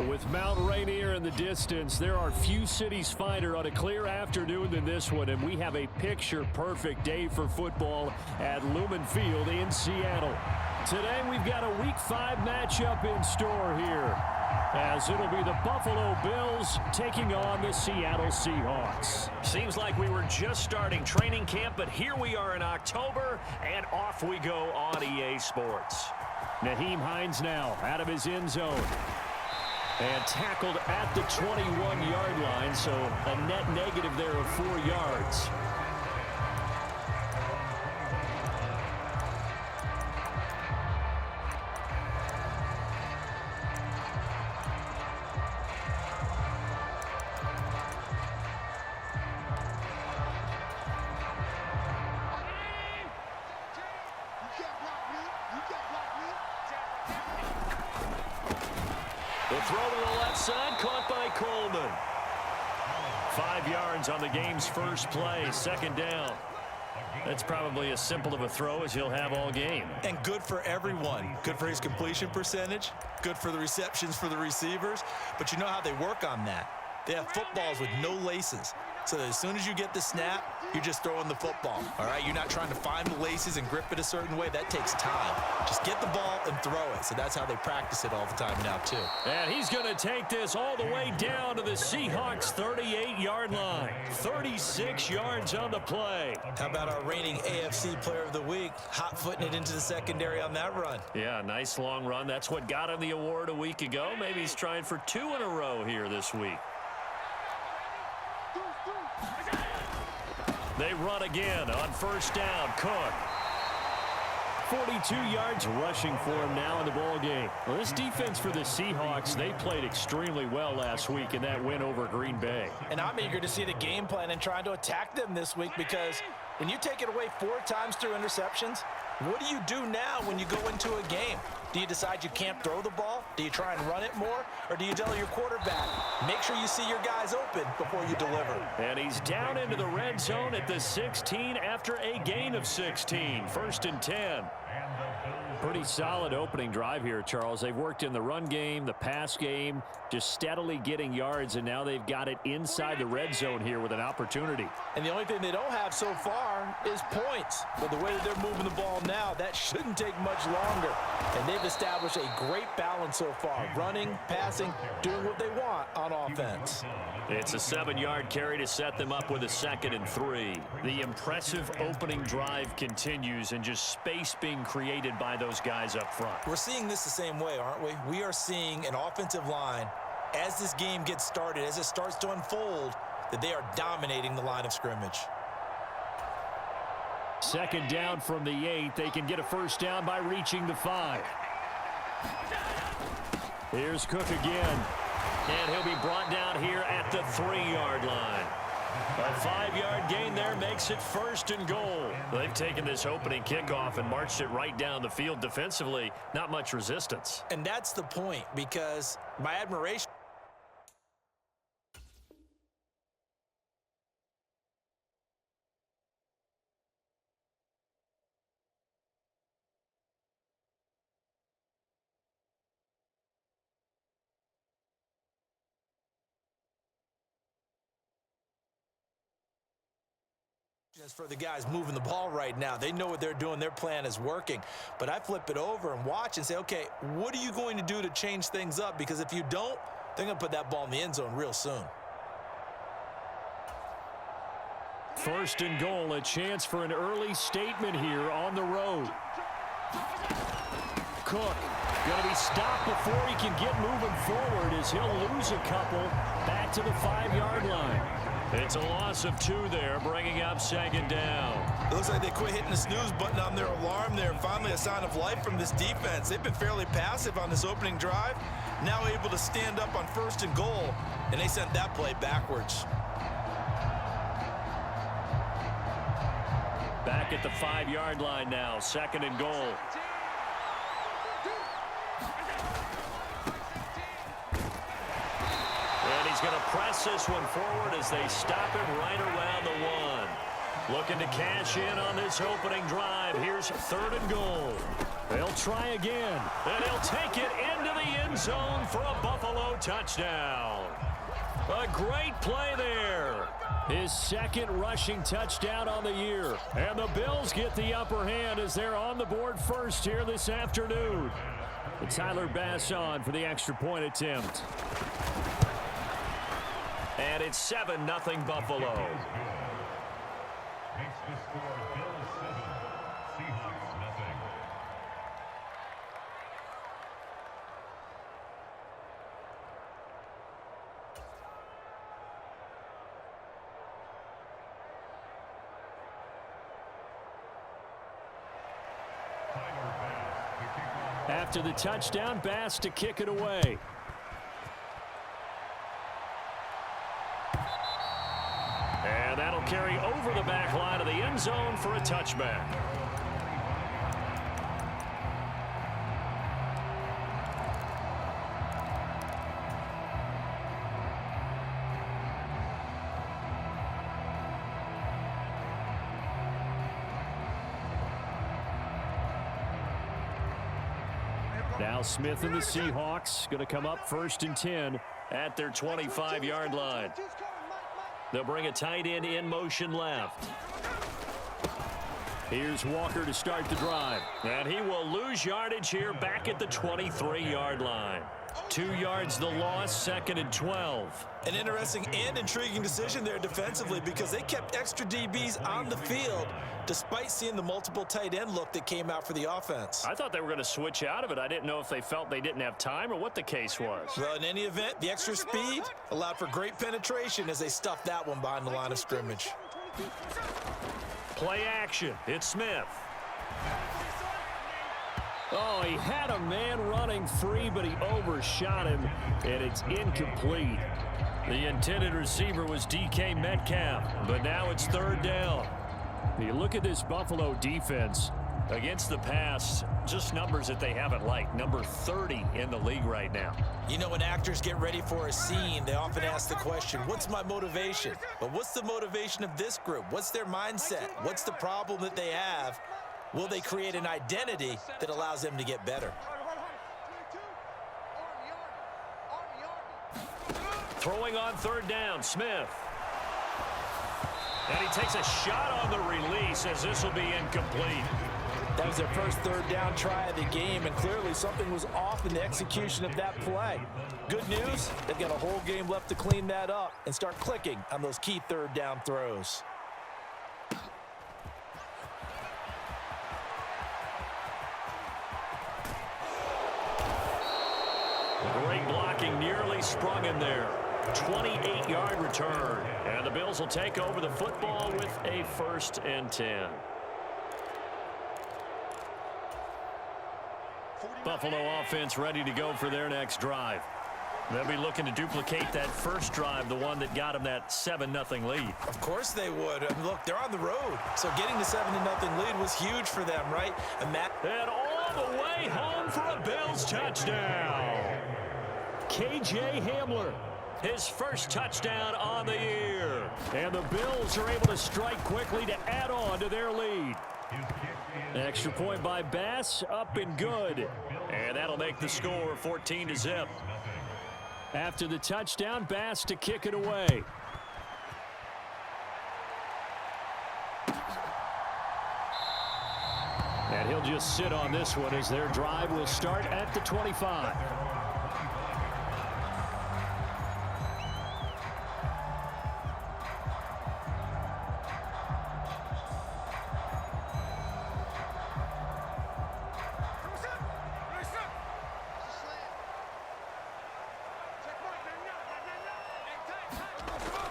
With Mount Rainier in the distance, there are few cities finer on a clear afternoon than this one, and we have a picture-perfect day for football at Lumen Field in Seattle. Today, we've got a Week 5 matchup in store here, as it'll be the Buffalo Bills taking on the Seattle Seahawks. Seems like we were just starting training camp, but here we are in October, and off we go on EA Sports. Nyheim Hines now out of his end zone. And tackled at the 21-yard line, so a net negative there of 4 yards. The throw to the left side, caught by Coleman. 5 yards on the game's first play, second down. That's probably as simple of a throw as he'll have all game. And good for everyone. Good for his completion percentage. Good for the receptions for the receivers. But you know how they work on that. They have footballs with no laces. So that as soon as you get the snap, you're just throwing the football. All right, you're not trying to find the laces and grip it a certain way. That takes time. Just get the ball and throw it. So that's how they practice it all the time now, too. And he's going to take this all the way down to the Seahawks' 38-yard line. 36 yards on the play. How about our reigning AFC Player of the Week, hot-footing it into the secondary on that run? Yeah, nice long run. That's what got him the award a week ago. Maybe he's trying for 2 in a row here this week. They run again on first down. Cook. 42 yards rushing for him now in the ball game. Well, this defense for the Seahawks, they played extremely well last week in that win over Green Bay. And I'm eager to see the game plan and trying to attack them this week, because when you take it away 4 times through interceptions, what do you do now when you go into a game? Do you decide you can't throw the ball? Do you try and run it more? Or do you tell your quarterback, make sure you see your guys open before you deliver? And he's down into the red zone at the 16 after a gain of 16. 1st and 10. Pretty solid opening drive here, Charles. They've worked in the run game, the pass game, just steadily getting yards, and now they've got it inside the red zone here with an opportunity. And the only thing they don't have so far is points. But the way that they're moving the ball now, that shouldn't take much longer. And they've established a great balance so far. Running, passing, doing what they want on offense. It's a 7-yard carry to set them up with a 2nd and 3. The impressive opening drive continues, and just space being created by those guys up front. We're seeing this the same way, aren't we? We are seeing an offensive line, as this game gets started, as it starts to unfold, that they are dominating the line of scrimmage. 2nd down from the 8. They can get a first down by reaching the 5. Here's Cook again. And he'll be brought down here at the 3-yard line. A 5-yard gain there makes it 1st and goal. They've taken this opening kickoff and marched it right down the field defensively. Not much resistance. And that's the point, because my admiration. For the guys moving the ball right now. They know what they're doing. Their plan is working. But I flip it over and watch and say, okay, what are you going to do to change things up? Because if you don't, they're going to put that ball in the end zone real soon. 1st and goal, a chance for an early statement here on the road. Cook going to be stopped before he can get moving forward, as he'll lose a couple back to the 5-yard line. It's a loss of 2 there, bringing up 2nd down. It looks like they quit hitting the snooze button on their alarm there. Finally a sign of life from this defense. They've been fairly passive on this opening drive. Now able to stand up on 1st and goal, and they sent that play backwards. Back at the 5-yard line now, 2nd and goal. And he's going to press this one forward as they stop him right around the 1. Looking to cash in on this opening drive. Here's 3rd and goal. They'll try again. And he'll take it into the end zone for a Buffalo touchdown. A great play there. His 2nd rushing touchdown on the year. And the Bills get the upper hand as they're on the board first here this afternoon. And Tyler Bass on for the extra point attempt. And it's 7-0 Buffalo. Makes the score Bills 7, Seahawks nothing. After the touchdown, Bass to kick it away. And that'll carry over the back line of the end zone for a touchback. Now Smith and the Seahawks going to come up 1st and 10 at their 25-yard line. They'll bring a tight end in motion left. Here's Walker to start the drive. And he will lose yardage here back at the 23-yard line. 2 yards the loss, 2nd and 12. An interesting and intriguing decision there defensively because they kept extra DBs on the field despite seeing the multiple tight end look that came out for the offense. I thought they were going to switch out of it. I didn't know if they felt they didn't have time or what the case was. Well, in any event, the extra speed allowed for great penetration as they stuffed that one behind the line of scrimmage. Play action. It's Smith. Oh, he had a man running free, but he overshot him, and it's incomplete. The intended receiver was DK Metcalf, but now it's 3rd down. You look at this Buffalo defense. Against the pass, just numbers that they haven't liked. Number 30 in the league right now. You know, when actors get ready for a scene, they often ask the question, what's my motivation? But what's the motivation of this group? What's their mindset? What's the problem that they have? Will they create an identity that allows them to get better? Throwing on 3rd down, Smith. And he takes a shot on the release as this will be incomplete. That was their first 3rd down try of the game, and clearly something was off in the execution of that play. Good news, they've got a whole game left to clean that up and start clicking on those key 3rd down throws. Great blocking, nearly sprung in there. 28-yard return. And the Bills will take over the football with a 1st and 10. Buffalo offense ready to go for their next drive. They'll be looking to duplicate that first drive, the one that got them that 7-0 lead. Of course they would. I mean, look, they're on the road. So getting the 7-0 lead was huge for them, right? And all the way home for a Bills touchdown. KJ Hamler. His first touchdown on the year. And the Bills are able to strike quickly to add on to their lead. Extra point by Bass, up and good. And that'll make the score 14-0. After the touchdown, Bass to kick it away. And he'll just sit on this one as their drive will start at the 25.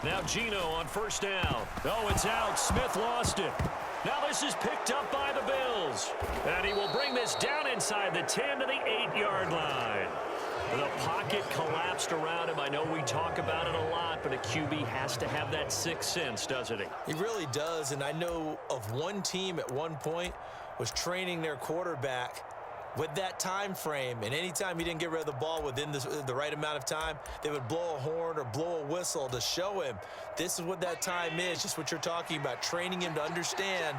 Now Gino on 1st down. Oh, it's out. Smith lost it. Now this is picked up by the Bills. And he will bring this down inside the 10 to the 8-yard line. The pocket collapsed around him. I know we talk about it a lot, but a QB has to have that sixth sense, doesn't he? He really does, and I know of one team at one point was training their quarterback with that time frame, and anytime you didn't get rid of the ball within the right amount of time, they would blow a horn or blow a whistle to show him this is what that time is, just what you're talking about, training him to understand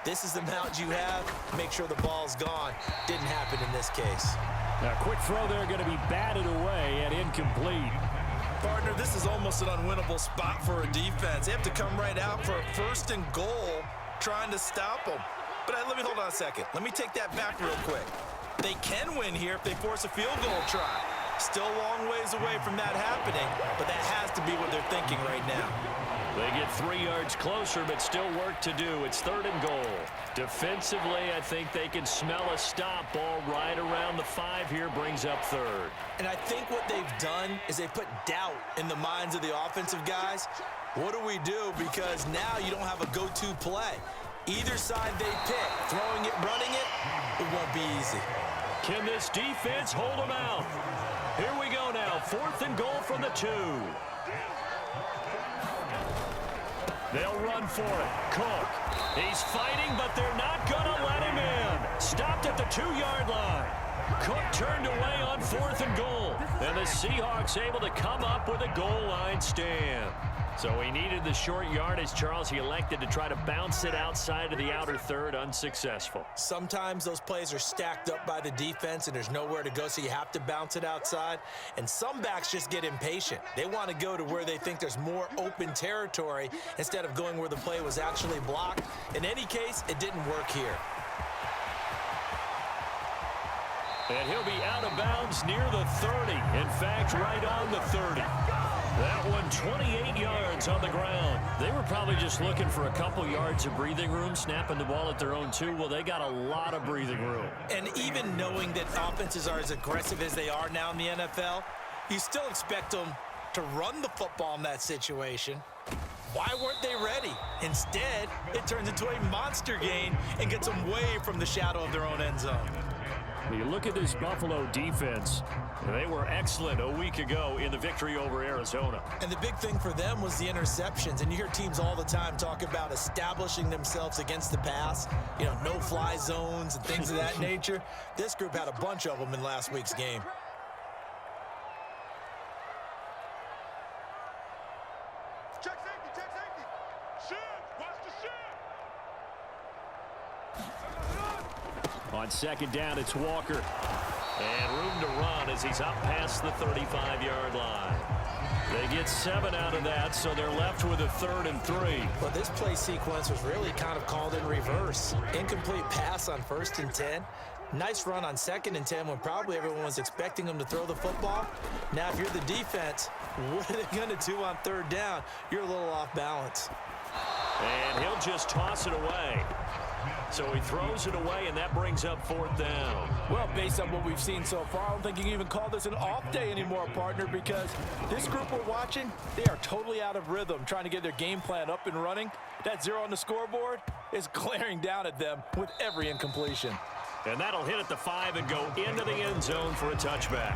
this is the amount you have, make sure the ball's gone. Didn't happen in this case. Now, quick throw there, going to be batted away and incomplete. Partner, this is almost an unwinnable spot for a defense. They have to come right out for a 1st and goal trying to stop them. But let me hold on a second. Let me take that back real quick. They can win here if they force a field goal try. Still a long ways away from that happening, but that has to be what they're thinking right now. They get 3 yards closer, but still work to do. It's 3rd and goal. Defensively, I think they can smell a stop. Ball right around the 5 here, brings up 3rd. And I think what they've done is they put doubt in the minds of the offensive guys. What do we do? Because now you don't have a go-to play. Either side they pick, throwing it, running it, it won't be easy. Can this defense hold them out? Here we go now, 4th and goal from the 2. They'll run for it. Cook. He's fighting, but they're not going to let him in. Stopped at the 2-yard line. Cook turned away on 4th and goal. And the Seahawks able to come up with a goal line stand. So he needed the short yardage, Charles. He elected to try to bounce it outside of the outer 3rd, unsuccessful. Sometimes those plays are stacked up by the defense and there's nowhere to go, so you have to bounce it outside. And some backs just get impatient. They want to go to where they think there's more open territory instead of going where the play was actually blocked. In any case, it didn't work here. And he'll be out of bounds near the 30. In fact, right on the 30. That one 28 yards on the ground. They were probably just looking for a couple yards of breathing room, snapping the ball at their own 2. Well, they got a lot of breathing room. And even knowing that offenses are as aggressive as they are now in the NFL, you still expect them to run the football in that situation. Why weren't they ready? Instead, it turns into a monster gain and gets them way from the shadow of their own end zone. You look at this Buffalo defense. They were excellent a week ago in the victory over Arizona. And the big thing for them was the interceptions. And you hear teams all the time talk about establishing themselves against the pass. You know, no-fly zones and things of that nature. This group had a bunch of them in last week's game. Check safety, check safety. Shoot, watch the shoot. On 2nd down, it's Walker. And room to run as he's up past the 35-yard line. They get 7 out of that, so they're left with a 3rd and 3. Well, this play sequence was really kind of called in reverse. Incomplete pass on 1st and 10. Nice run on 2nd and 10 when probably everyone was expecting them to throw the football. Now, if you're the defense, what are they going to do on 3rd down? You're a little off balance. And he'll just toss it away. So he throws it away, and that brings up 4th down. Well, based on what we've seen so far, I don't think you can even call this an off day anymore, partner, because this group we're watching, they are totally out of rhythm, trying to get their game plan up and running. That 0 on the scoreboard is glaring down at them with every incompletion. And that'll hit at the 5 and go into the end zone for a touchback.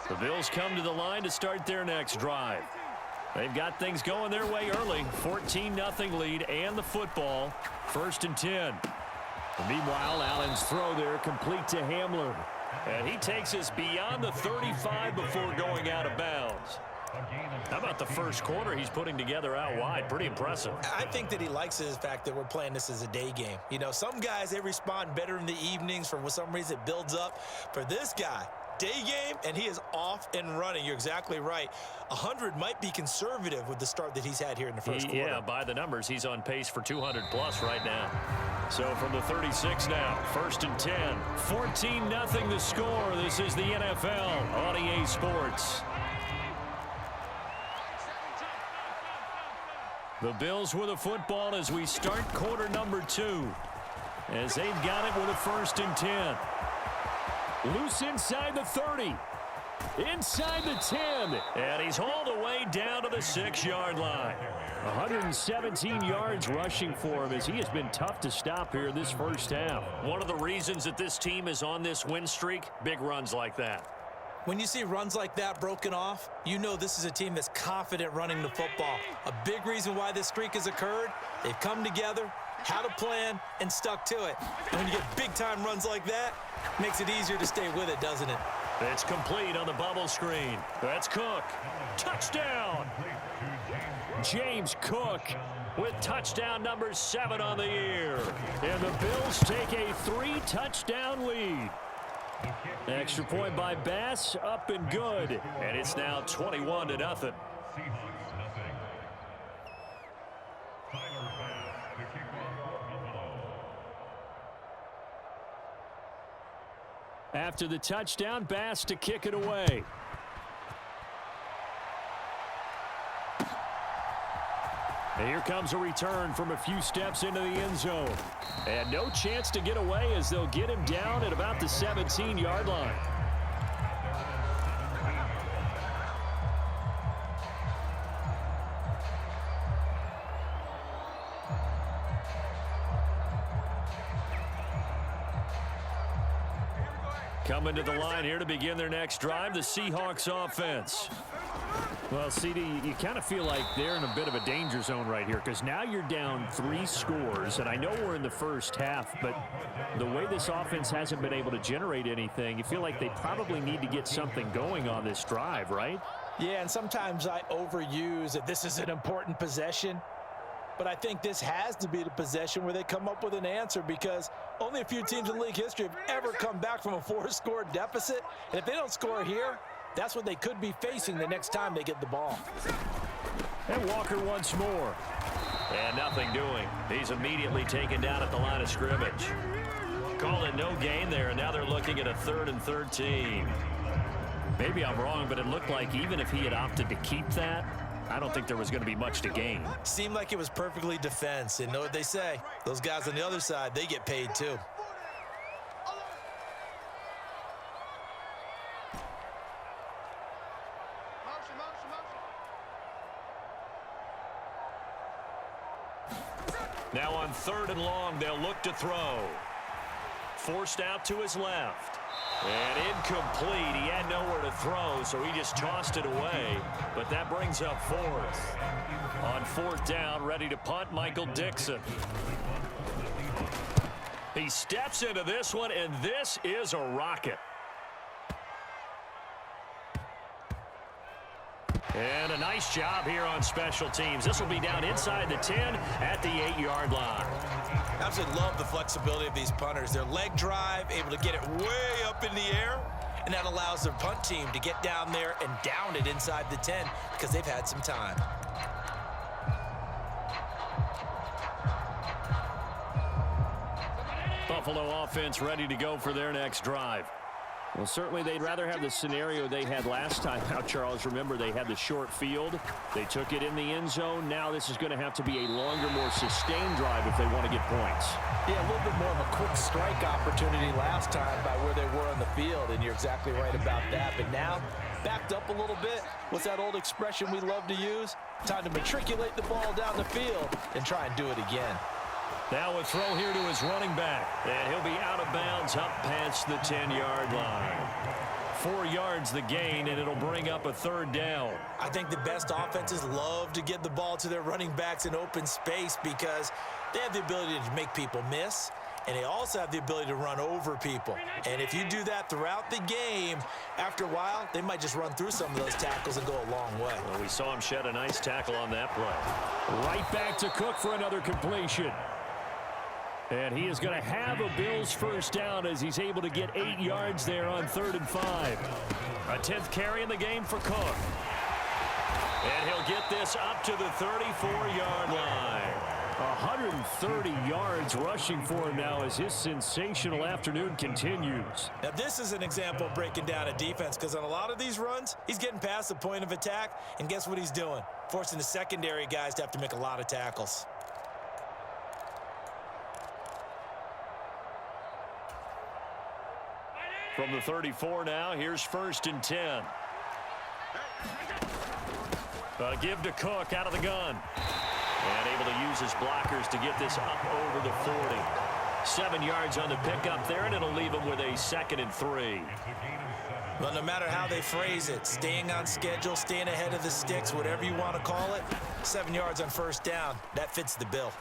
The Bills come to the line to start their next drive. They've got things going their way early. 14-0 lead and the football. 1st and 10. And meanwhile, Allen's throw there complete to Hamler. And he takes us beyond the 35 before going out of bounds. How about the first quarter he's putting together out wide? Pretty impressive. I think that he likes the fact that we're playing this as a day game. You know, some guys, they respond better in the evenings. For some reason, it builds up. For this guy, day game, and he is off and running. You're exactly right. 100 might be conservative with the start that he's had here in the first quarter. Yeah, by the numbers, he's on pace for 200-plus right now. So from the 36 now, 1st and 10. 14-0 the score. This is the NFL on EA Sports. The Bills with a football as we start quarter number 2. As they've got it with a 1st and 10. Loose inside the 30. Inside the 10. And he's hauled away down to the 6-yard line. 117 yards rushing for him as he has been tough to stop here in this first half. One of the reasons that this team is on this win streak, big runs like that. When you see runs like that broken off, you know this is a team that's confident running the football. A big reason why this streak has occurred, they've come together, had a plan, and stuck to it. And when you get big-time runs like that, it makes it easier to stay with it, doesn't it? It's complete on the bubble screen. That's Cook. Touchdown! James Cook with touchdown number 7 on the year. And the Bills take a 3-touchdown lead. Extra point by Bass, up and good. And it's now 21-0. After the touchdown, Bass to kick it away. And here comes a return from a few steps into the end zone. And no chance to get away as they'll get him down at about the 17-yard line. Coming to the line here to begin their next drive, the Seahawks offense. Well, CD, you kind of feel like they're in a bit of a danger zone right here because now you're down 3 scores, and I know we're in the first half, but the way this offense hasn't been able to generate anything, you feel like they probably need to get something going on this drive, right? Yeah, and sometimes I overuse that this is an important possession, but I think this has to be the possession where they come up with an answer because only a few teams in league history have ever come back from a 4-score deficit, and if they don't score here, that's what they could be facing the next time they get the ball. And Walker once more. And nothing doing. He's immediately taken down at the line of scrimmage. Called it no gain there, and now they're looking at a 3rd and 13. Maybe I'm wrong, but it looked like even if he had opted to keep that, I don't think there was going to be much to gain. Seemed like it was perfectly defense, and know what they say. Those guys on the other side, they get paid too. Now on 3rd and long, they'll look to throw. Forced out to his left. And incomplete. He had nowhere to throw, so he just tossed it away. But that brings up 4th. On 4th down, ready to punt, Michael Dixon. He steps into this one, and this is a rocket. And a nice job here on special teams. This will be down inside the 10 at the 8-yard line. Absolutely love the flexibility of these punters. Their leg drive, able to get it way up in the air, and that allows their punt team to get down there and down it inside the 10 because they've had some time. Buffalo offense ready to go for their next drive. Well, certainly they'd rather have the scenario they had last time out, Charles. Remember, they had the short field. They took it in the end zone. Now this is going to have to be a longer, more sustained drive if they want to get points. Yeah, a little bit more of a quick strike opportunity last time by where they were on the field, and you're exactly right about that. But now, backed up a little bit. What's that old expression we love to use? Time to matriculate the ball down the field and try and do it again. Now a throw here to his running back. And he'll be out of bounds up past the 10-yard line. 4 yards the gain, and it'll bring up a 3rd down. I think the best offenses love to get the ball to their running backs in open space because they have the ability to make people miss, and they also have the ability to run over people. And if you do that throughout the game, after a while, they might just run through some of those tackles and go a long way. Well, we saw him shed a nice tackle on that play. Right back to Cook for another completion. And he is going to have a Bills first down as he's able to get 8 yards there on 3rd and 5. A 10th carry in the game for Cook. And he'll get this up to the 34-yard line. 130 yards rushing for him now as his sensational afternoon continues. Now, this is an example of breaking down a defense because on a lot of these runs, he's getting past the point of attack, and guess what he's doing? Forcing the secondary guys to have to make a lot of tackles. From the 34 now, here's 1st and 10. Give to Cook out of the gun. And able to use his blockers to get this up over the 40. 7 yards on the pickup there, and it'll leave him with a 2nd and 3. Well, no matter how they phrase it, staying on schedule, staying ahead of the sticks, whatever you want to call it, 7 yards on first down, that fits the bill.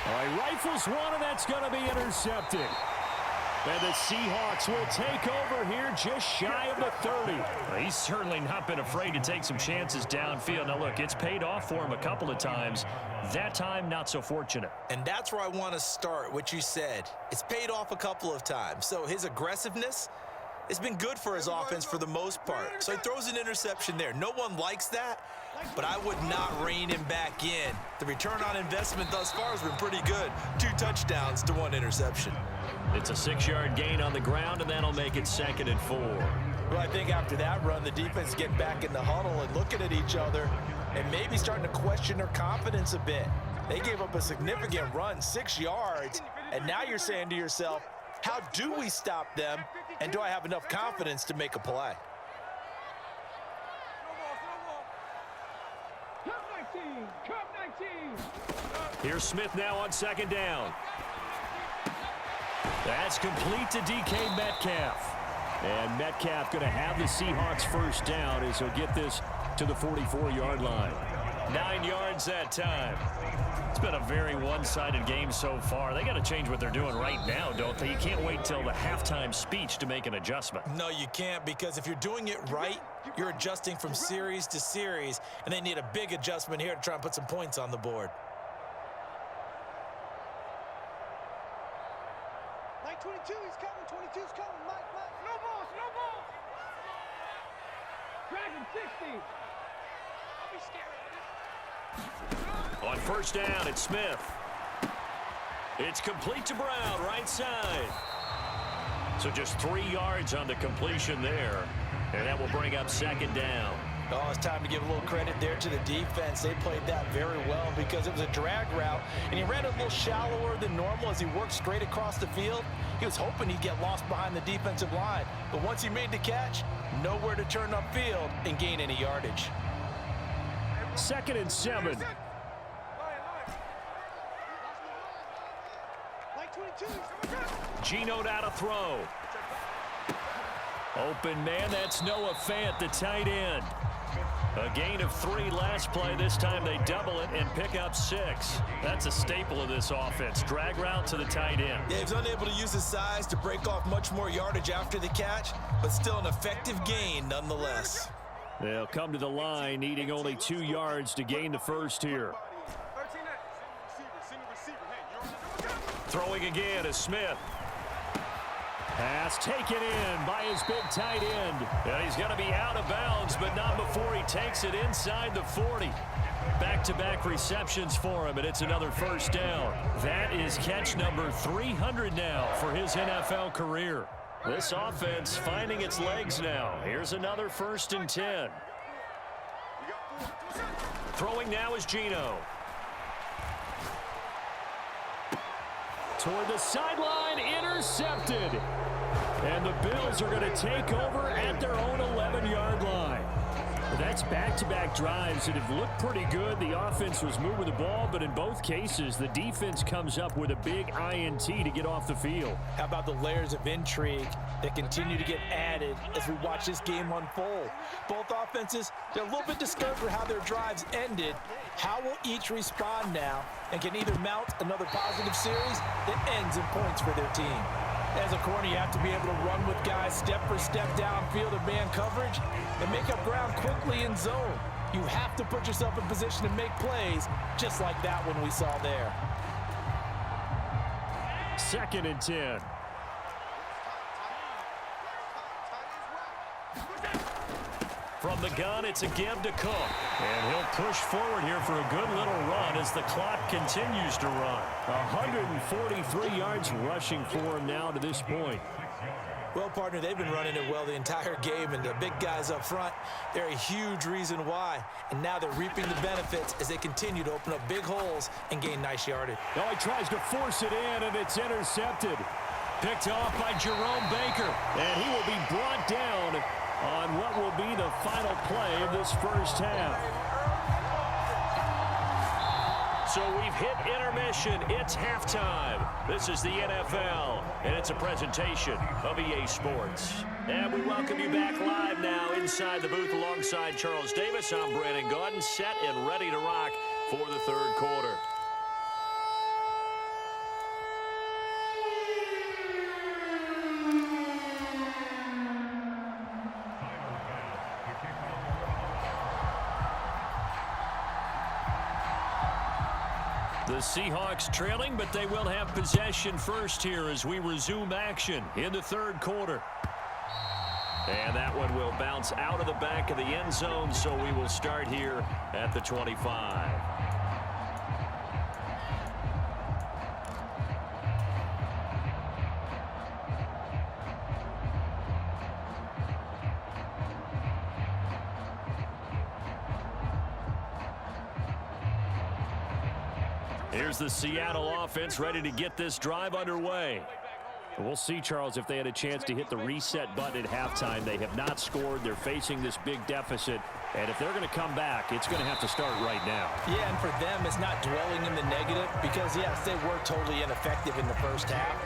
All right, rifles one, and that's going to be intercepted. And the Seahawks will take over here just shy of the 30. Well, he's certainly not been afraid to take some chances downfield. Now, look, it's paid off for him a couple of times. That time, not so fortunate. And that's where I want to start, what you said. It's paid off a couple of times. So his aggressiveness has been good for his offense for the most part. So he throws an interception there. No one likes that, but I would not rein him back in. The return on investment thus far has been pretty good. 2 touchdowns to 1 interception. It's a 6-yard gain on the ground, and that'll make it 2nd and 4. Well, I think after that run, the defense get back in the huddle and looking at each other and maybe starting to question their confidence a bit. They gave up a significant run, 6 yards, and now you're saying to yourself, how do we stop them, and do I have enough confidence to make a play? Here's Smith now on 2nd down. That's complete to DK Metcalf. And Metcalf going to have the Seahawks first down as he'll get this to the 44-yard line. 9 yards that time. It's been a very one-sided game so far. They got to change what they're doing right now, don't they? You can't wait till the halftime speech to make an adjustment. No, you can't, because if you're doing it right, you're adjusting from series to series, and they need a big adjustment here to try and put some points on the board. 22, he's coming. 22's coming. Mike. No balls. Dragon 60. I'll be scared. On first down, it's Smith. It's complete to Brown, right side. So just 3 yards on the completion there. And that will bring up 2nd down. Oh, it's time to give a little credit there to the defense. They played that very well because it was a drag route, and he ran a little shallower than normal as he worked straight across the field. He was hoping he'd get lost behind the defensive line, but once he made the catch, nowhere to turn upfield and gain any yardage. 2nd and 7. Geno now to throw. Open man, that's Noah Fant, the tight end. A gain of 3 last play. This time they double it and pick up 6. That's a staple of this offense. Drag route to the tight end. Yeah, he was unable to use his size to break off much more yardage after the catch, but still an effective gain nonetheless. They'll come to the line, needing only 2 yards to gain the first here. Throwing again is Smith. Pass taken in by his big tight end. And he's going to be out of bounds, but not before he takes it inside the 40. Back-to-back receptions for him, and it's another first down. That is catch number 300 now for his NFL career. This offense finding its legs now. Here's another 1st and 10. Throwing now is Geno. Toward the sideline, intercepted. And the Bills are going to take over at their own 11-yard line. That's back-to-back drives that have looked pretty good. The offense was moving the ball, but in both cases, the defense comes up with a big INT to get off the field. How about the layers of intrigue that continue to get added as we watch this game unfold? Both offenses, they're a little bit discouraged with how their drives ended. How will each respond now and can either mount another positive series that ends in points for their team? As a corner, you have to be able to run with guys step for step downfield in man coverage and make up ground quickly in zone. You have to put yourself in position to make plays just like that one we saw there. 2nd and 10. From the gun, it's a give to Cook. And he'll push forward here for a good little run as the clock continues to run. 143 yards rushing for him now to this point. Well, partner, they've been running it well the entire game, and the big guys up front, they're a huge reason why. And now they're reaping the benefits as they continue to open up big holes and gain nice yardage. Now he tries to force it in, and it's intercepted. Picked off by Jerome Baker, and he will be brought down on what will be the final play of this first half. So we've hit intermission. It's halftime. This is the NFL, and it's a presentation of EA Sports. And we welcome you back live now inside the booth alongside Charles Davis. I'm Brandon Gaudin, set and ready to rock for the third quarter. The Seahawks trailing, but they will have possession first here as we resume action in the third quarter. And that one will bounce out of the back of the end zone, so we will start here at the 25. Here's the Seattle offense ready to get this drive underway. We'll see, Charles, if they had a chance to hit the reset button at halftime. They have not scored. They're facing this big deficit. And if they're going to come back, it's going to have to start right now. Yeah, and for them, it's not dwelling in the negative because, yes, they were totally ineffective in the first half.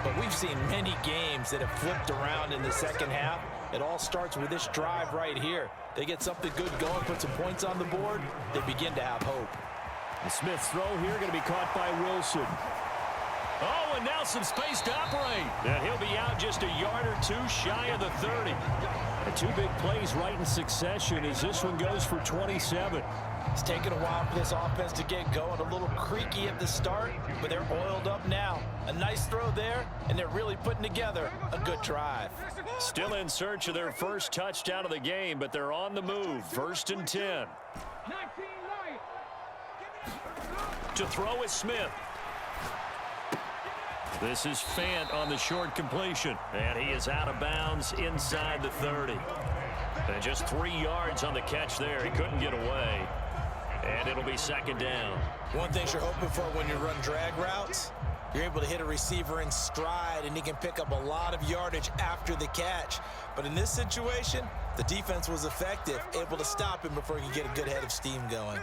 But we've seen many games that have flipped around in the second half. It all starts with this drive right here. They get something good going, put some points on the board, they begin to have hope. The Smith throw here going to be caught by Wilson. Oh, and now some space to operate. And he'll be out just a yard or two shy of the 30. And two big plays right in succession as this one goes for 27. It's taken a while for this offense to get going. A little creaky at the start, but they're oiled up now. A nice throw there, and they're really putting together a good drive. Still in search of their first touchdown of the game, but they're on the move. 1st and 10. To throw is Smith. This is Fant on the short completion. And he is out of bounds inside the 30. And just 3 yards on the catch there. He couldn't get away. And it'll be 2nd down. One thing you're hoping for when you run drag routes, you're able to hit a receiver in stride, and he can pick up a lot of yardage after the catch. But in this situation, the defense was effective, able to stop him before he could get a good head of steam going.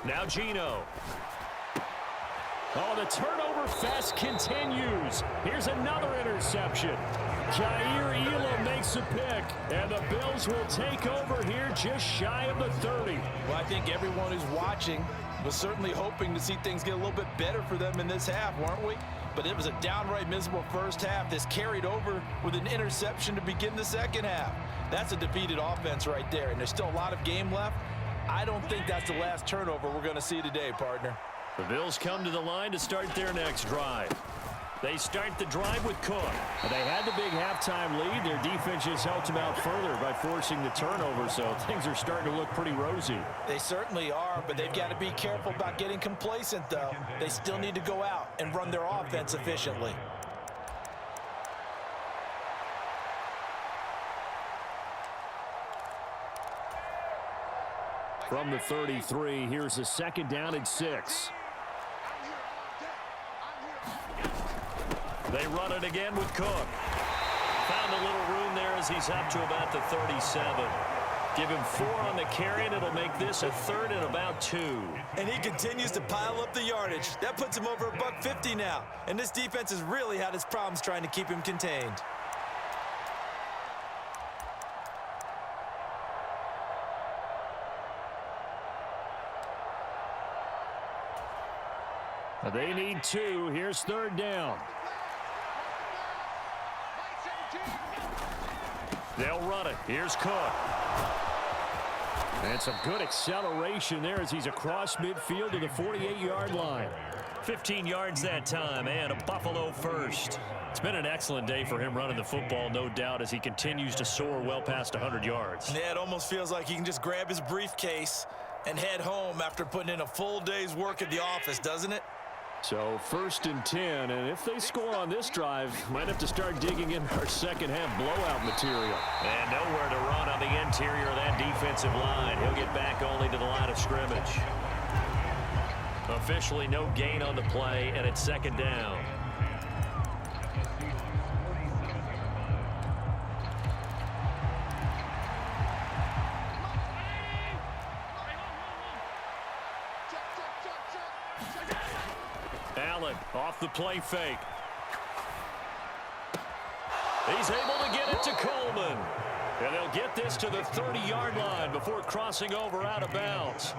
Now Gino. Oh, the turnover fest continues. Here's another interception. Jair Elam makes a pick, and the Bills will take over here just shy of the 30. Well, I think everyone who's watching was certainly hoping to see things get a little bit better for them in this half, weren't we? But it was a downright miserable first half. This carried over with an interception to begin the second half. That's a defeated offense right there, and there's still a lot of game left. I don't think that's the last turnover we're going to see today, partner. The Bills come to the line to start their next drive. They start the drive with Cook. They had the big halftime lead. Their defense just helped them out further by forcing the turnover, so things are starting to look pretty rosy. They certainly are, but they've got to be careful about getting complacent, though. They still need to go out and run their offense efficiently. From the 33, here's a 2nd down and 6. They run it again with Cook. Found a little room there as he's up to about the 37. Give him 4 on the carry, and it'll make this a 3rd and about 2. And he continues to pile up the yardage. That puts him over $150 now. And this defense has really had its problems trying to keep him contained. They need 2. Here's 3rd down. They'll run it. Here's Cook. And some good acceleration there as he's across midfield to the 48-yard line. 15 yards that time, and a Buffalo first. It's been an excellent day for him running the football, no doubt, as he continues to soar well past 100 yards. Yeah, it almost feels like he can just grab his briefcase and head home after putting in a full day's work at the office, doesn't it? So 1st and 10, and if they score on this drive, might have to start digging in our second half blowout material. And nowhere to run on the interior of that defensive line. He'll get back only to the line of scrimmage. Officially no gain on the play, and it's 2nd down. Allen off the play fake. He's able to get it to Coleman. And they'll get this to the 30-yard line before crossing over out of bounds.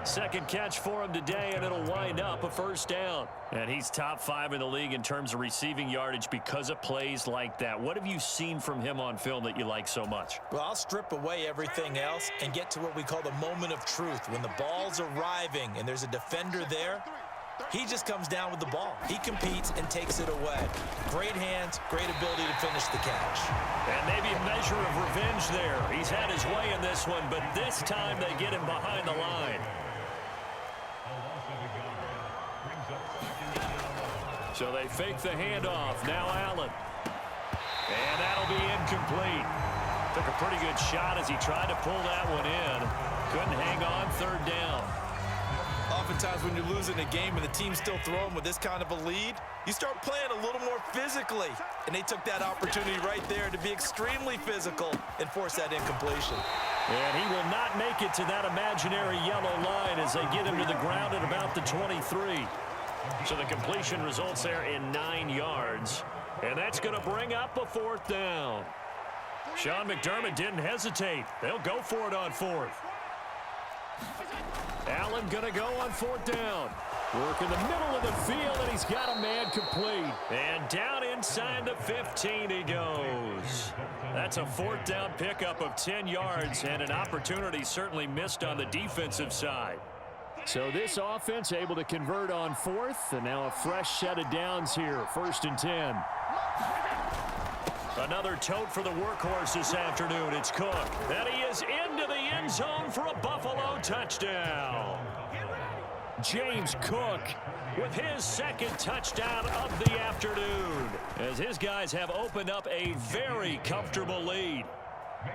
Second catch for him today, and it'll wind up a first down. And he's top 5 in the league in terms of receiving yardage because of plays like that. What have you seen from him on film that you like so much? Well, I'll strip away everything else and get to what we call the moment of truth. When the ball's arriving and there's a defender there, he just comes down with the ball. He competes and takes it away. Great hands, great ability to finish the catch. And maybe a measure of revenge there. He's had his way in this one, but this time they get him behind the line. So they fake the handoff. Now Allen. And that'll be incomplete. Took a pretty good shot as he tried to pull that one in. Couldn't hang on. Third down. Oftentimes when you're losing a game and the team's still throwing with this kind of a lead, you start playing a little more physically. And they took that opportunity right there to be extremely physical and force that incompletion. And he will not make it to that imaginary yellow line as they get him to the ground at about the 23. So the completion results there in 9 yards. And that's going to bring up a fourth down. Sean McDermott didn't hesitate. They'll go for it on fourth. Allen going to go on fourth down. Work in the middle of the field, and he's got a man complete. And down inside the 15 he goes. That's a fourth down pickup of 10 yards, and an opportunity certainly missed on the defensive side. So this offense able to convert on fourth, and now a fresh set of downs here. 1st and 10. Another tote for the workhorse this afternoon. It's Cook. And he is into the end zone for a Buffalo touchdown. James Cook with his second touchdown of the afternoon, as his guys have opened up a very comfortable lead.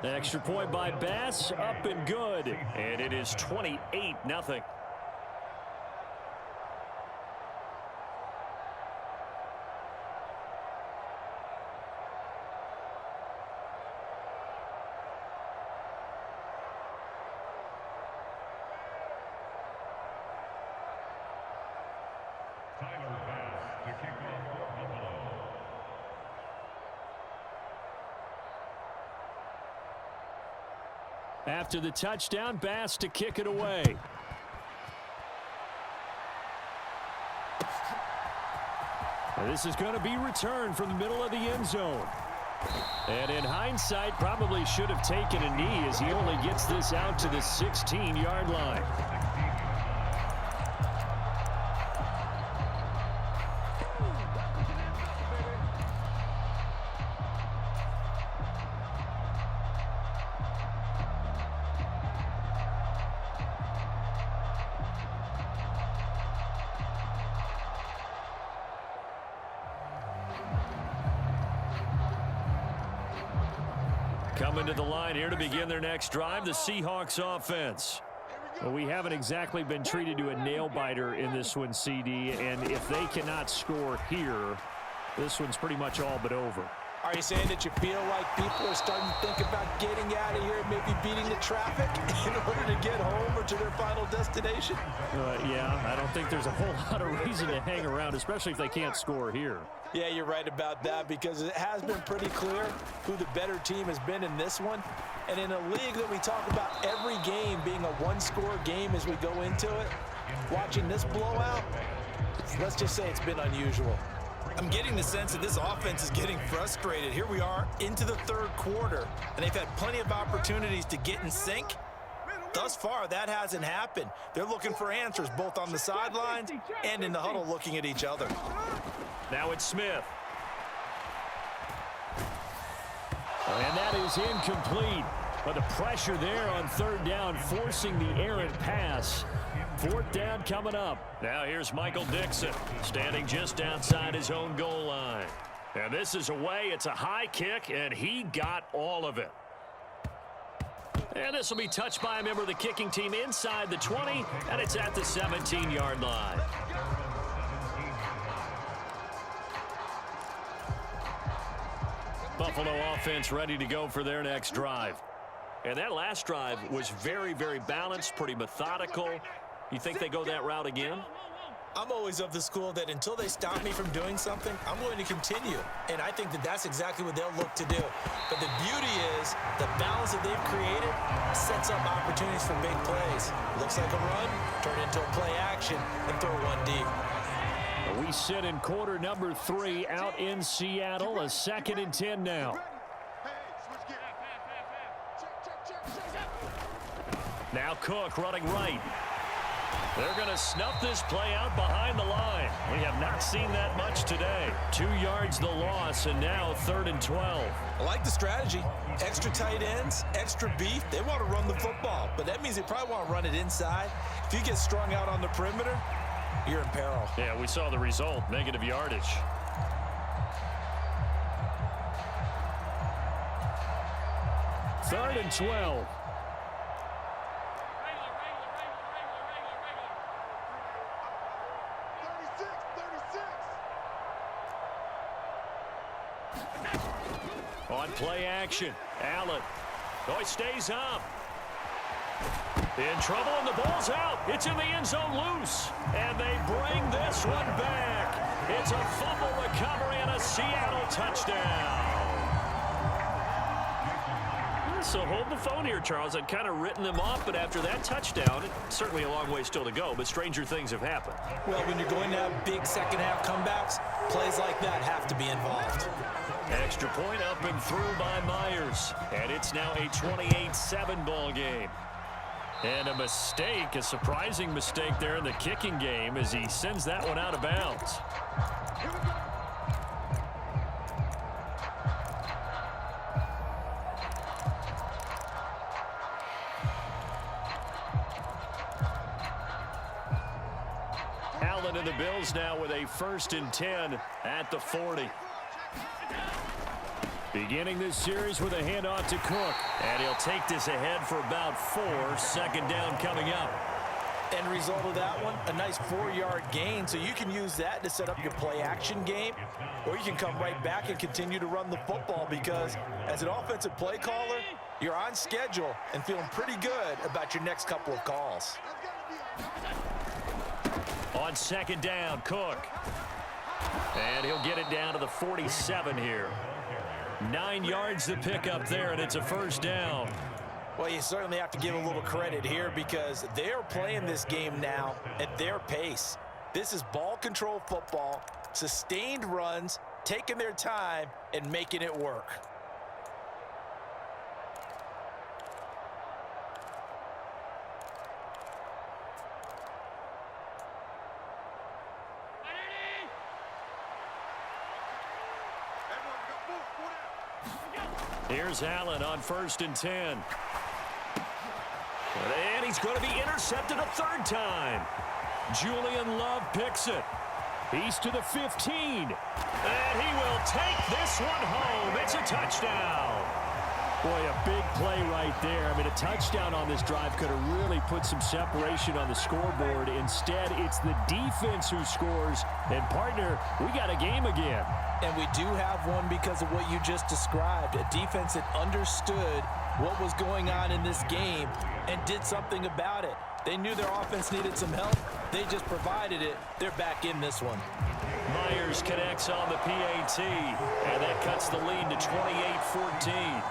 Extra point by Bass, up and good. And it is 28-0. After the touchdown, Bass to kick it away. And this is going to be returned from the middle of the end zone. And in hindsight, probably should have taken a knee as he only gets this out to the 16-yard line. Coming to the line here to begin their next drive, the Seahawks offense. Well, we haven't exactly been treated to a nail-biter in this one, CD, and if they cannot score here, this one's pretty much all but over. Are you saying that you feel like people are starting to think about getting out of here and maybe beating the traffic in order to get home or to their final destination? Yeah, I don't think there's a whole lot of reason to hang around, especially if they can't score here. Yeah, you're right about that, because it has been pretty clear who the better team has been in this one. And in a league that we talk about every game being a one-score game as we go into it, watching this blowout, let's just say it's been unusual. I'm getting the sense that this offense is getting frustrated. Here we are into the third quarter, and they've had plenty of opportunities to get in sync. Thus far, that hasn't happened. They're looking for answers both on the sidelines and in the huddle looking at each other. Now it's Smith. And that is incomplete. But the pressure there on third down, forcing the errant pass. Fourth down coming up. Now here's Michael Dixon, standing just outside his own goal line. And this is away. It's a high kick, and he got all of it. And this will be touched by a member of the kicking team inside the 20, and it's at the 17-yard line. Buffalo offense ready to go for their next drive. And that last drive was very, very balanced, pretty methodical. You think they go that route again? I'm always of the school that until they stop me from doing something, I'm going to continue. And I think that that's exactly what they'll look to do. But the beauty is the balance that they've created sets up opportunities for big plays. Looks like a run, turn into a play action, and throw one deep. We sit in quarter number 3 out in Seattle. A 2nd and 10 now. Now Cook running right. They're going to snuff this play out behind the line. We have not seen that much today. 2 yards the loss, and now 3rd and 12. I like the strategy. Extra tight ends, extra beef. They want to run the football, but that means they probably want to run it inside. If you get strung out on the perimeter, you're in peril. Yeah, we saw the result, negative yardage. Third and 12. On play action, Allen. Oh, he stays up. In trouble, and the ball's out. It's in the end zone loose. And they bring this one back. It's a fumble recovery and a Seattle touchdown. So hold the phone here, Charles. I'd kind of written them off, but after that touchdown, it's certainly a long way still to go, but stranger things have happened. Well, when you're going to have big second-half comebacks, plays like that have to be involved. Extra point up and through by Myers. And it's now a 28-7 ball game. And a mistake, a surprising mistake there in the kicking game as he sends that one out of bounds. Allen and the Bills now with a 1st and 10 at the 40. Beginning this series with a handoff to Cook. And he'll take this ahead for about 4. 2nd down coming up. End result of that one, a nice 4-yard gain, so you can use that to set up your play-action game, or you can come right back and continue to run the football because as an offensive play caller, you're on schedule and feeling pretty good about your next couple of calls. On 2nd down, Cook. And he'll get it down to the 47 here. 9 yards to pick up there, and it's a 1st down. Well, you certainly have to give a little credit here because they're playing this game now at their pace. This is ball control football, sustained runs, taking their time, and making it work. Here's Allen on 1st and 10. And he's going to be intercepted a 3rd time. Julian Love picks it. He's to the 15. And he will take this one home. It's a touchdown. Boy, a big play right there. I mean, a touchdown on this drive could have really put some separation on the scoreboard. Instead, it's the defense who scores. And, partner, we got a game again. And we do have one because of what you just described. A defense that understood what was going on in this game and did something about it. They knew their offense needed some help. They just provided it. They're back in this one. Myers connects on the PAT, and that cuts the lead to 28-14.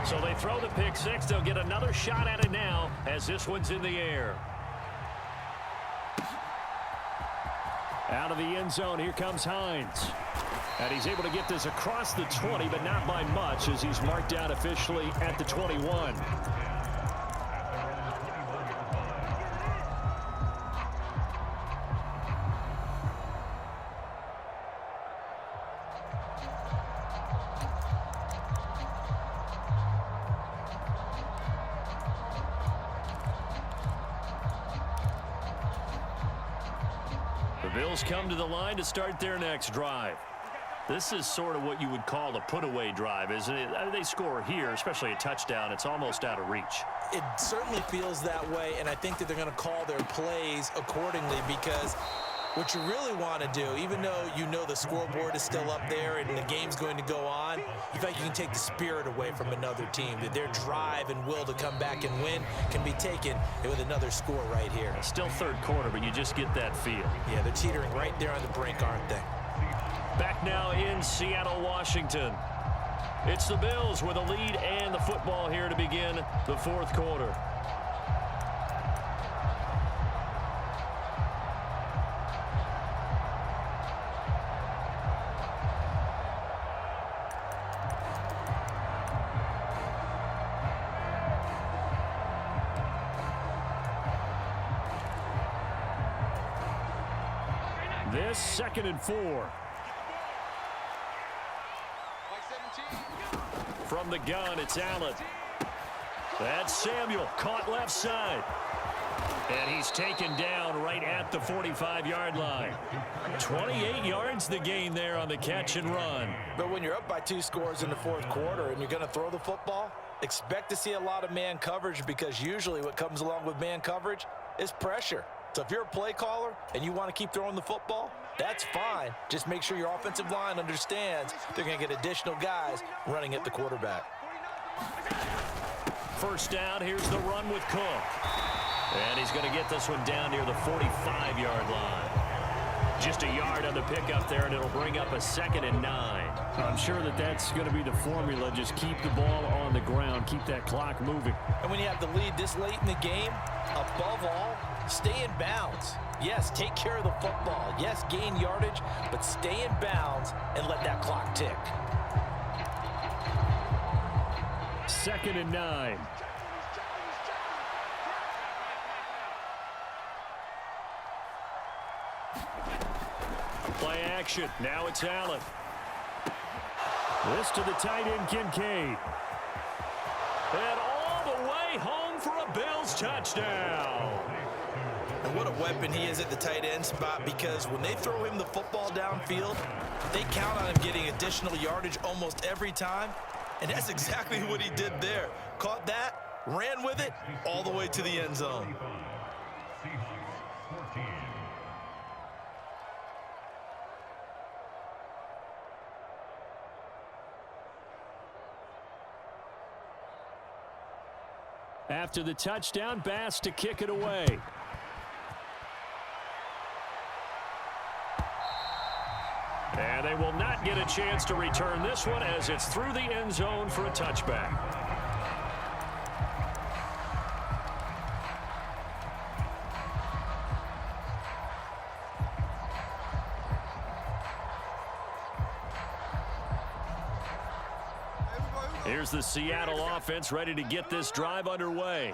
So they throw the pick six. They'll get another shot at it now as this one's in the air. Out of the end zone, here comes Hines. And he's able to get this across the 20, but not by much as he's marked down officially at the 21. The Bills come to the line to start their next drive. This is sort of what you would call a put-away drive, isn't it? I mean, they score here, especially a touchdown. It's almost out of reach. It certainly feels that way, and I think that they're going to call their plays accordingly because What you really want to do, even though you know the scoreboard is still up there and the game's going to go on, you think you can take the spirit away from another team, that their drive and will to come back and win can be taken with another score right here. Still third quarter, but you just get that feel. Yeah, they're teetering right there on the brink, aren't they? Back now in Seattle, Washington. It's the Bills with a lead and the football here to begin the fourth quarter. This 2nd and 4. From the gun, it's Allen. That's Samuel, caught left side. And he's taken down right at the 45-yard line. 28 yards the gain there on the catch and run. But when you're up by 2 scores in the fourth quarter and you're going to throw the football, expect to see a lot of man coverage, because usually what comes along with man coverage is pressure. So if you're a play caller and you want to keep throwing the football, that's fine. Just make sure your offensive line understands they're going to get additional guys running at the quarterback. First down, here's the run with Cook. And he's going to get this one down near the 45-yard line. Just a yard on the pickup there, and it'll bring up a 2nd and 9. I'm sure that that's going to be the formula. Just keep the ball on the ground, keep that clock moving. And when you have the lead this late in the game, above all, stay in bounds. Yes, take care of the football. Yes, gain yardage, but stay in bounds and let that clock tick. 2nd and 9. Play action. Now it's Allen. This to the tight end, Kincaid. And all the way home for a Bills touchdown. And what a weapon he is at the tight end spot, because when they throw him the football downfield, they count on him getting additional yardage almost every time. And that's exactly what he did there. Caught that, ran with it, all the way to the end zone. After the touchdown, Bass to kick it away. And they will not get a chance to return this one, as it's through the end zone for a touchback. Here's the Seattle offense ready to get this drive underway.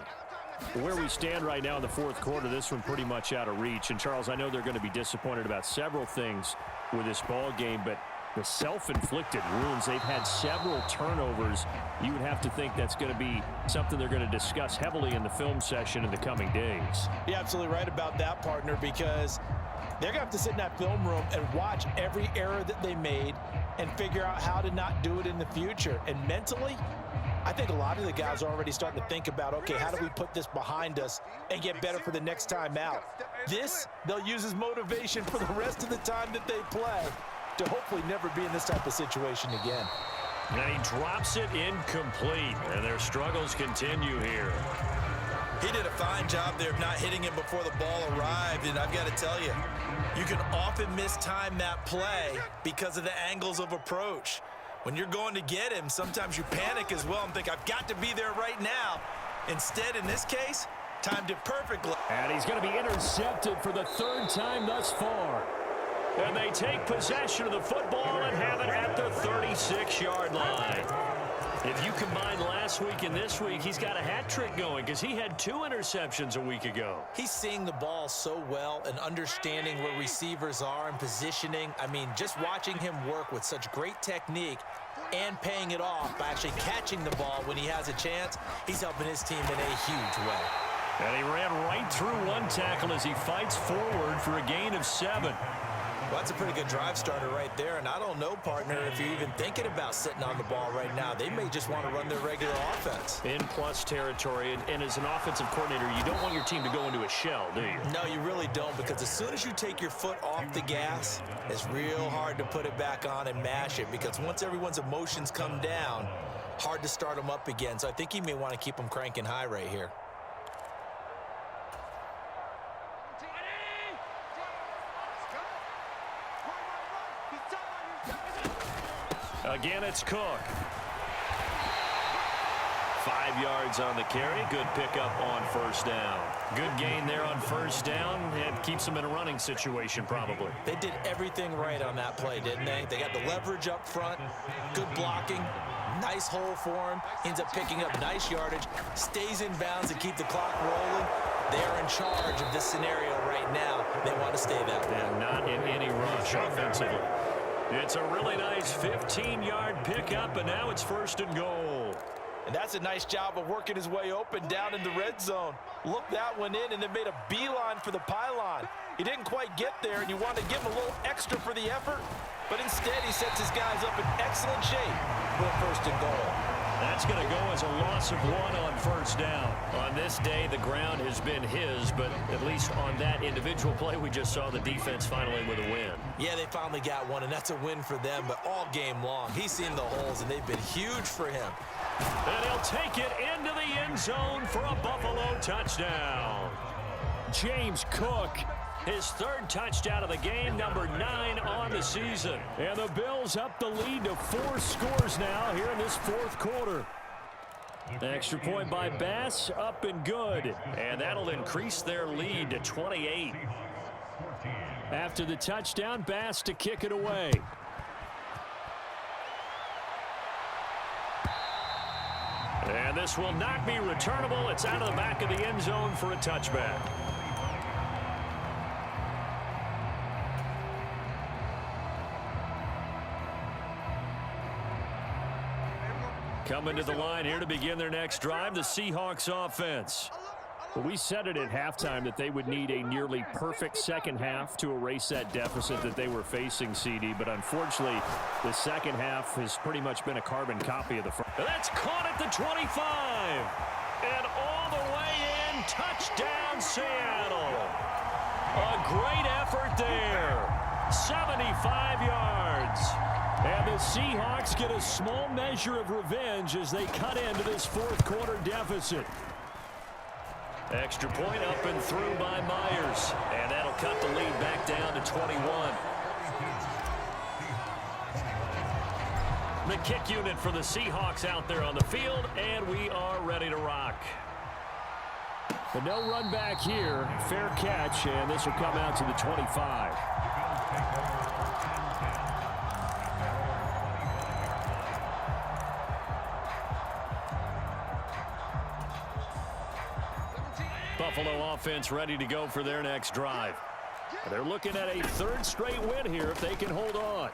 Where we stand right now in the fourth quarter, this one pretty much out of reach. And, Charles, I know they're going to be disappointed about several things with this ball game, but the self-inflicted wounds, they've had several turnovers. You would have to think that's going to be something they're going to discuss heavily in the film session in the coming days. You're absolutely right about that, partner, because they're going to have to sit in that film room and watch every error that they made and figure out how to not do it in the future. And mentally, I think a lot of the guys are already starting to think about, okay, how do we put this behind us and get better for the next time out? This, they'll use as motivation for the rest of the time that they play to hopefully never be in this type of situation again. And he drops it incomplete, and their struggles continue here. He did a fine job there of not hitting him before the ball arrived, and I've got to tell you, you can often mistime that play because of the angles of approach. When you're going to get him, sometimes you panic as well and think, I've got to be there right now. Instead, in this case, timed it perfectly. And he's going to be intercepted for the 3rd time thus far. And they take possession of the football and have it at the 36-yard line. If you combine last week and this week, he's got a hat trick going because he had 2 interceptions a week ago. He's seeing the ball so well and understanding where receivers are and positioning. I mean, just watching him work with such great technique and paying it off by actually catching the ball when he has a chance, he's helping his team in a huge way. And he ran right through one tackle as he fights forward for a gain of 7. Well, that's a pretty good drive starter right there, and I don't know, partner, if you're even thinking about sitting on the ball right now. They may just want to run their regular offense. In plus territory, and as an offensive coordinator, you don't want your team to go into a shell, do you? No, you really don't, because as soon as you take your foot off the gas, it's real hard to put it back on and mash it, because once everyone's emotions come down, hard to start them up again. So I think he may want to keep them cranking high right here. Again, it's Cook. 5 yards on the carry. Good pickup on first down. Good gain there on first down. It keeps them in a running situation, probably. They did everything right on that play, didn't they? They got the leverage up front, good blocking, nice hole for him. Ends up picking up nice yardage, stays in bounds and keep the clock rolling. They're in charge of this scenario right now. They want to stay that way. And not in any rush offensively. It's a really nice 15-yard pickup, and now it's first and goal. And that's a nice job of working his way open down in the red zone. Looked that one in and then made a beeline for the pylon. He didn't quite get there, and you want to give him a little extra for the effort, but instead he sets his guys up in excellent shape for first and goal. That's going to go as a loss of 1 on first down. On this day, the ground has been his, but at least on that individual play, we just saw the defense finally with a win. Yeah, they finally got one, and that's a win for them, but all game long, he's seen the holes, and they've been huge for him. And he'll take it into the end zone for a Buffalo touchdown. James Cook, his 3rd touchdown of the game, number 9 on the season. And the Bills up the lead to 4 scores now here in this 4th quarter. Extra point by Bass, up and good. And that'll increase their lead to 28. After the touchdown, Bass to kick it away. And this will not be returnable. It's out of the back of the end zone for a touchback. Coming to the line here to begin their next drive, the Seahawks offense. Well, we said it at halftime that they would need a nearly perfect second half to erase that deficit that they were facing, CD. But unfortunately, the second half has pretty much been a carbon copy of the first. That's caught at the 25. And all the way in, touchdown Seattle. A great effort there. 75 yards. And the Seahawks get a small measure of revenge as they cut into this 4th quarter deficit. Extra point up and through by Myers. And that'll cut the lead back down to 21. The kick unit for the Seahawks out there on the field, and we are ready to rock. But no run back here. Fair catch, and this will come out to the 25. Buffalo offense ready to go for their next drive. They're looking at a 3rd straight win here if they can hold on.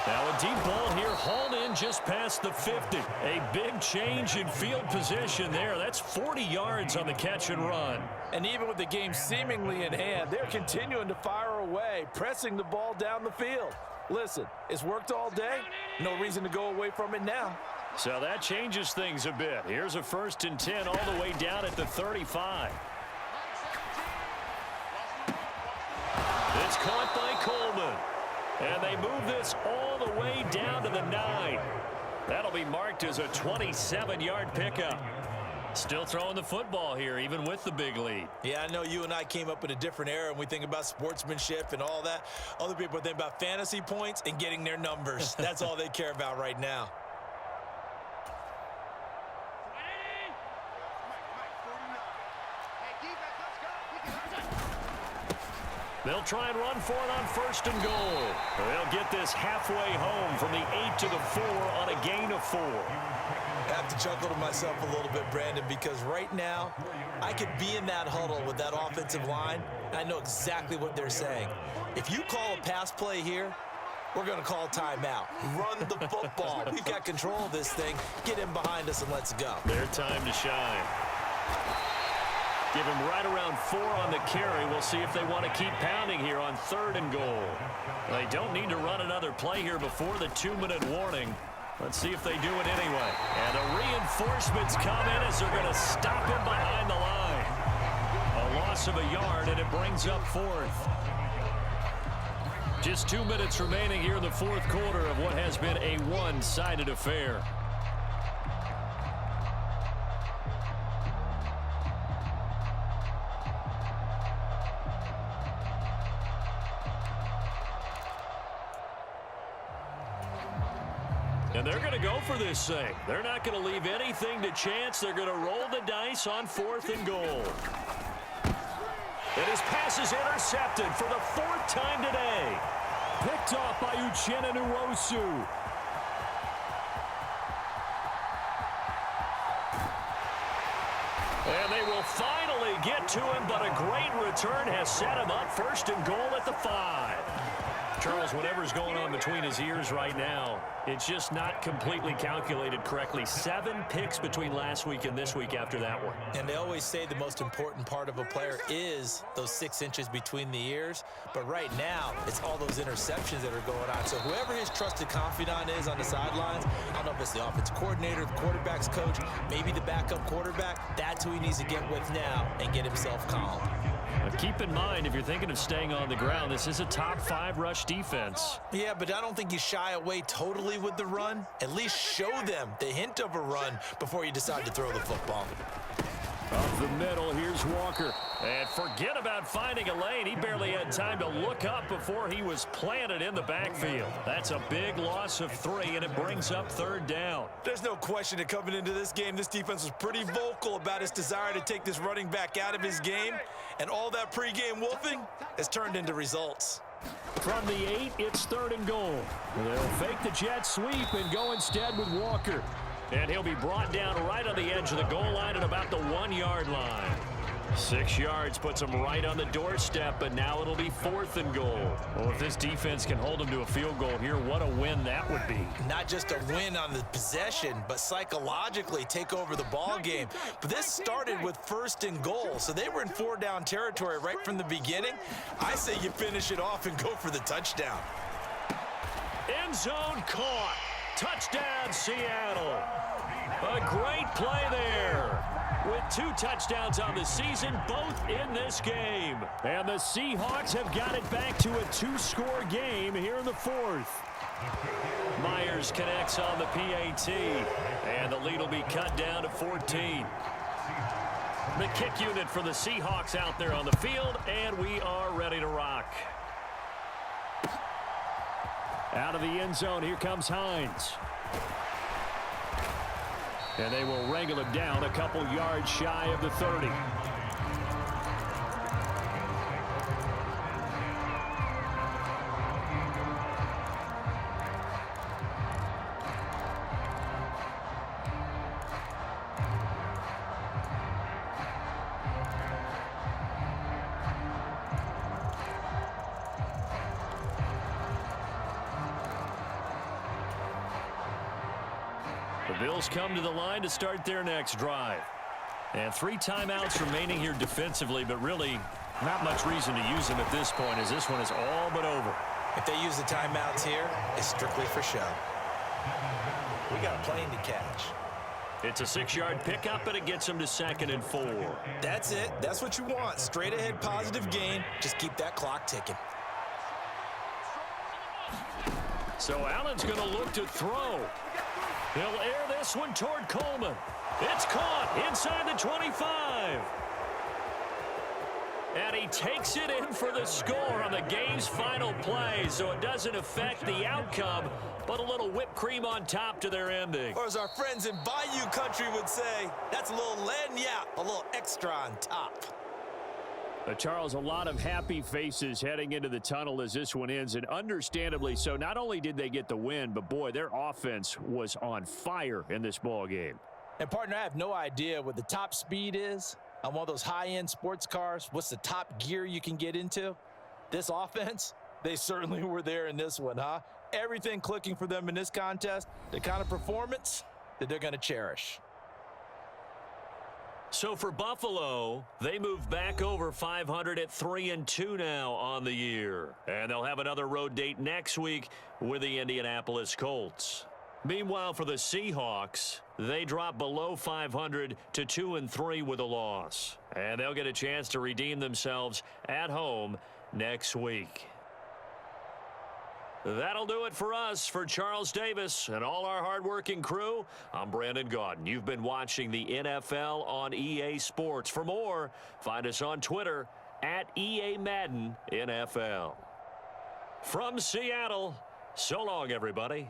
Now a deep ball here, hauled in just past the 50. A big change in field position there. That's 40 yards on the catch and run. And even with the game seemingly in hand, they're continuing to fire away, pressing the ball down the field. Listen, it's worked all day. No reason to go away from it now. So that changes things a bit. Here's a 1st and 10 all the way down at the 35. It's caught by Coleman. And they move this all the way down to the 9. That'll be marked as a 27-yard pickup. Still throwing the football here, even with the big lead. Yeah, I know you and I came up in a different era, and we think about sportsmanship and all that. Other people think about fantasy points and getting their numbers. That's all they care about right now. They'll try and run for it on 1st and goal. They'll get this halfway home from the 8 to the 4 on a gain of 4. I have to chuckle to myself a little bit, Brandon, because right now I could be in that huddle with that offensive line, and I know exactly what they're saying. If you call a pass play here, we're going to call timeout. Run the football. We've got control of this thing. Get in behind us and let's go. Their time to shine. Give him right around 4 on the carry. We'll see if they want to keep pounding here on 3rd and goal. They don't need to run another play here before the 2-minute warning. Let's see if they do it anyway. And the reinforcements come in as they're going to stop him behind the line. A loss of a yard, and it brings up 4th. Just 2 minutes remaining here in the 4th quarter of what has been a one-sided affair. And they're going to go for this thing. They're not going to leave anything to chance. They're going to roll the dice on 4th and goal. And his pass is intercepted for the 4th time today. Picked off by Uchenna Nwosu. And they will finally get to him, but a great return has set him up 1st and goal at the 5. Charles, whatever's going on between his ears right now, it's just not completely calculated correctly. 7 picks between last week and this week after that one. And they always say the most important part of a player is those 6 inches between the ears. But right now, it's all those interceptions that are going on. So whoever his trusted confidant is on the sidelines, I don't know if it's the offense coordinator, the quarterback's coach, maybe the backup quarterback, that's who he needs to get with now and get himself calm. But keep in mind, if you're thinking of staying on the ground, this is a top 5 rush defense. Yeah, but I don't think you shy away totally with the run. At least show them the hint of a run before you decide to throw the football. Up the middle, here's Walker. And forget about finding a lane. He barely had time to look up before he was planted in the backfield. That's a big loss of 3, and it brings up 3rd down. There's no question that coming into this game, this defense was pretty vocal about its desire to take this running back out of his game. And all that pregame wolfing has turned into results. From the 8, it's 3rd and goal. They'll fake the jet sweep and go instead with Walker. And he'll be brought down right on the edge of the goal line at about the 1-yard line. 6 yards puts him right on the doorstep, but now it'll be 4th and goal. Well, if this defense can hold him to a field goal here, what a win that would be. Not just a win on the possession, but psychologically take over the ball game. But this started with 1st and goal, so they were in 4-down territory right from the beginning. I say you finish it off and go for the touchdown. End zone caught. Touchdown, Seattle. A great play there. With 2 touchdowns on the season, both in this game. And the Seahawks have got it back to a 2-score game here in the 4th. Myers connects on the PAT. And the lead will be cut down to 14. The kick unit for the Seahawks out there on the field, and we are ready to rock. Out of the end zone, here comes Hines. And they will wrangle him down a couple yards shy of the 30. The Bills come to the line to start their next drive. And 3 timeouts remaining here defensively, but really not much reason to use them at this point as this one is all but over. If they use the timeouts here, it's strictly for show. We got a plane to catch. It's a 6-yard pickup, and it gets them to 2nd and 4. That's it. That's what you want. Straight ahead positive gain. Just keep that clock ticking. So Allen's going to look to throw. He'll air this one toward Coleman. It's caught inside the 25. And he takes it in for the score on the game's final play, so it doesn't affect the outcome, but a little whipped cream on top to their ending. Or as our friends in Bayou country would say, that's a little lagniappe, a little extra on top. Charles, a lot of happy faces heading into the tunnel as this one ends, and understandably so. Not only did they get the win, but boy, their offense was on fire in this ball game. And partner, I have no idea what the top speed is on one of those high-end sports cars. What's the top gear you can get into? This offense, they certainly were there in this one, huh? Everything clicking for them in this contest, the kind of performance that they're going to cherish. So for Buffalo, they move back over 500 at 3-2 now on the year. And they'll have another road date next week with the Indianapolis Colts. Meanwhile, for the Seahawks, they drop below 500 to 2-3 with a loss. And they'll get a chance to redeem themselves at home next week. That'll do it for us. For Charles Davis and all our hardworking crew, I'm Brandon Gaudin. You've been watching the NFL on EA Sports. For more, find us on Twitter at EA Madden NFL. From Seattle, so long, everybody.